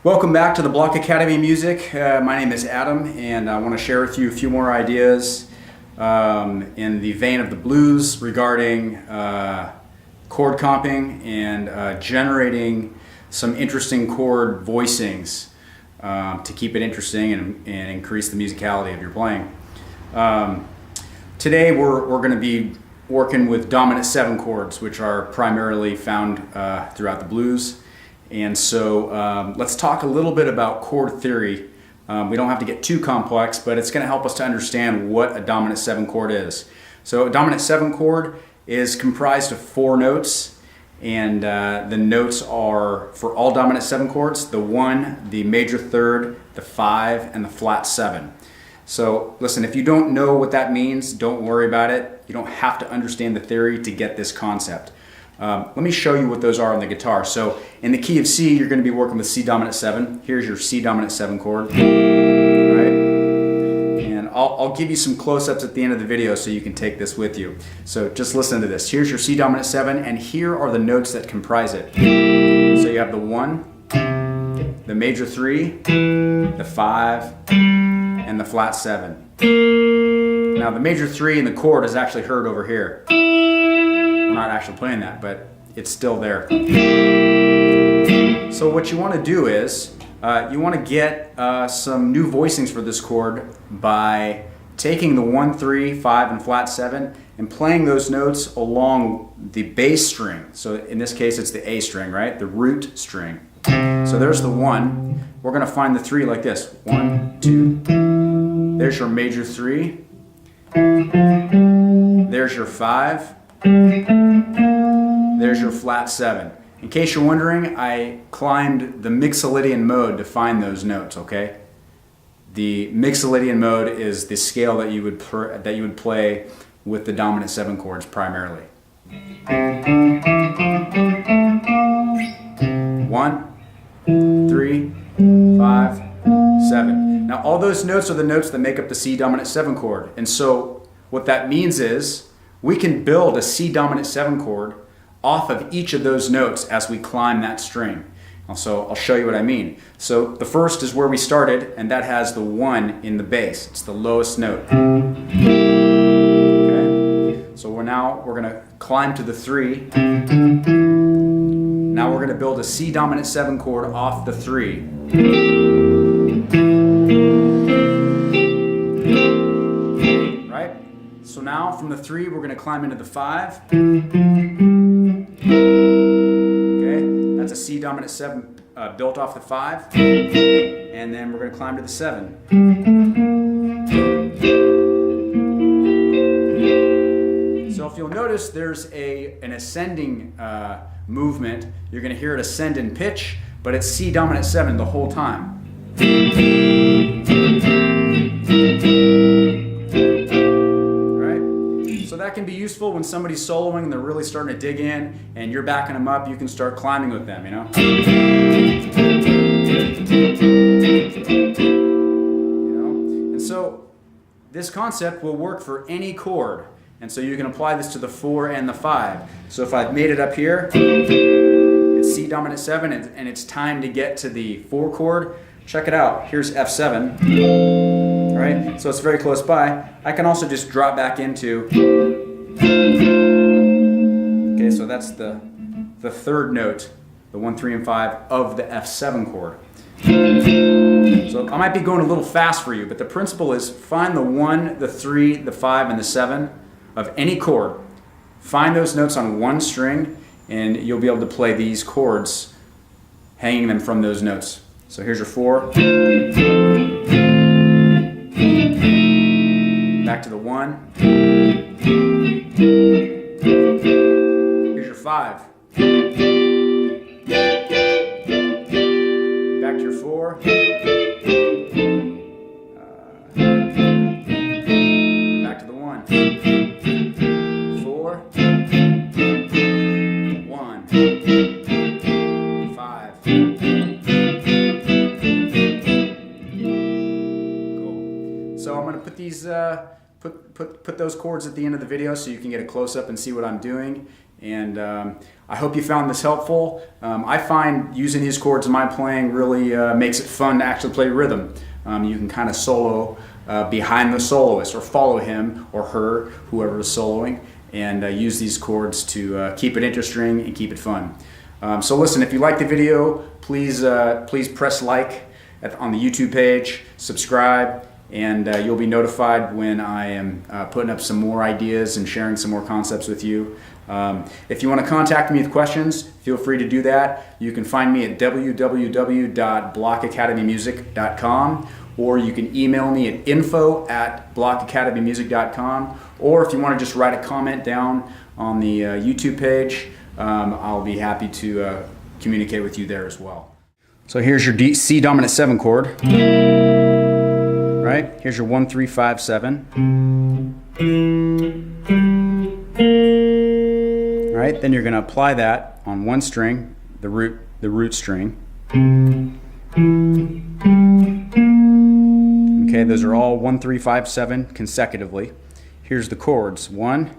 Welcome back to the Block Academy Music. My name is Adam, and I want to share with you a few more ideas in the vein of the blues regarding chord comping and generating some interesting chord voicings to keep it interesting and increase the musicality of your playing. Today we're going to be working with dominant 7 chords, which are primarily found throughout the blues. And so let's talk a little bit about chord theory. We don't have to get too complex, but it's going to help us to understand what a dominant 7 chord is. So a dominant 7 chord is comprised of 4 notes, and the notes are, for all dominant 7 chords, the 1, the major third, the 5, and the flat 7. So listen, if you don't know what that means, don't worry about it. You don't have to understand the theory to get this concept. Let me show you what those are on the guitar. So in the key of C, you're going to be working with C dominant 7. Here's your C dominant 7 chord. All right? And I'll give you some close-ups at the end of the video so you can take this with you. So just listen to this. Here's your C dominant 7, and here are the notes that comprise it. So you have the 1, the major 3, the 5, and the flat 7. Now the major 3 in the chord is actually heard over here. We're not actually playing that, but it's still there. So what you want to do is you want to get some new voicings for this chord by taking the 1, 3, 5, and flat 7 and playing those notes along the bass string. So in this case it's the A string, right? The root string. So there's the 1. We're going to find the 3 like this. 1, 2. There's your major 3. There's your 5. There's your flat 7. In case you're wondering, I climbed the Mixolydian mode to find those notes, okay? The Mixolydian mode is the scale that you would play with the dominant 7 chords primarily. 1, 3, 5, 7. Now all those notes are the notes that make up the C dominant 7 chord. And so what that means is we can build a C dominant 7 chord off of each of those notes as we climb that string. So I'll show you what I mean. So the first is where we started, and that has the 1 in the bass. It's the lowest note. Okay. So we're going to climb to the 3. Now we're going to build a C dominant 7 chord off the 3. Right? So now from the 3 we're going to climb into the 5. Okay, that's a C dominant 7 built off the 5. And then we're going to climb to the 7. So if you'll notice, there's an ascending movement. You're going to hear it ascend in pitch, but it's C dominant 7 the whole time. So that can be useful when somebody's soloing and they're really starting to dig in and you're backing them up. You can start climbing with them, you know? And so this concept will work for any chord. And so you can apply this to the 4 and the 5. So if I've made it up here, it's C dominant 7 and it's time to get to the 4 chord. Check it out. Here's F7. Right? So it's very close by. I can also just drop back into, okay, so that's the 3rd note, the 1, 3, and 5 of the F7 chord. So I might be going a little fast for you, but the principle is find the 1, the 3, the 5, and the 7 of any chord. Find those notes on one string, and you'll be able to play these chords, hanging them from those notes. So here's your 4. Back to the 1. Here's your 5. Back to your 4. Back to the 1. 4. 1. 5. Cool. So I'm going to put these put those chords at the end of the video so you can get a close-up and see what I'm doing. And I hope you found this helpful. I find using these chords in my playing really makes it fun to actually play rhythm. You can kind of solo behind the soloist or follow him or her, whoever is soloing, and use these chords to keep it interesting and keep it fun. So listen, if you like the video, please press like on the YouTube page, subscribe, and you'll be notified when I am putting up some more ideas and sharing some more concepts with you. If you want to contact me with questions, feel free to do that. You can find me at www.blockacademymusic.com, or you can email me at info@blockacademymusic.com, or if you want to just write a comment down on the YouTube page, I'll be happy to communicate with you there as well. So here's your C dominant 7 chord, right? Here's your 1, 3, 5, 7. Right? Then you're going to apply that on one string, the root string. Okay, those are all 1, 3, 5, 7 consecutively. Here's the chords. 1.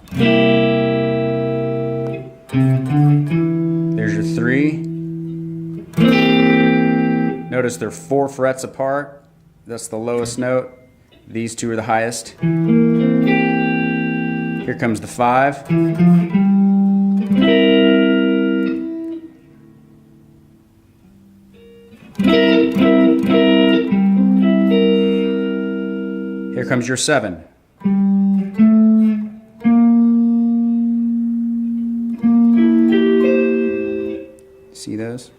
There's your 3. Notice they're 4 frets apart. That's the lowest note. These two are the highest. Here comes the 5. Here comes your 7. See those?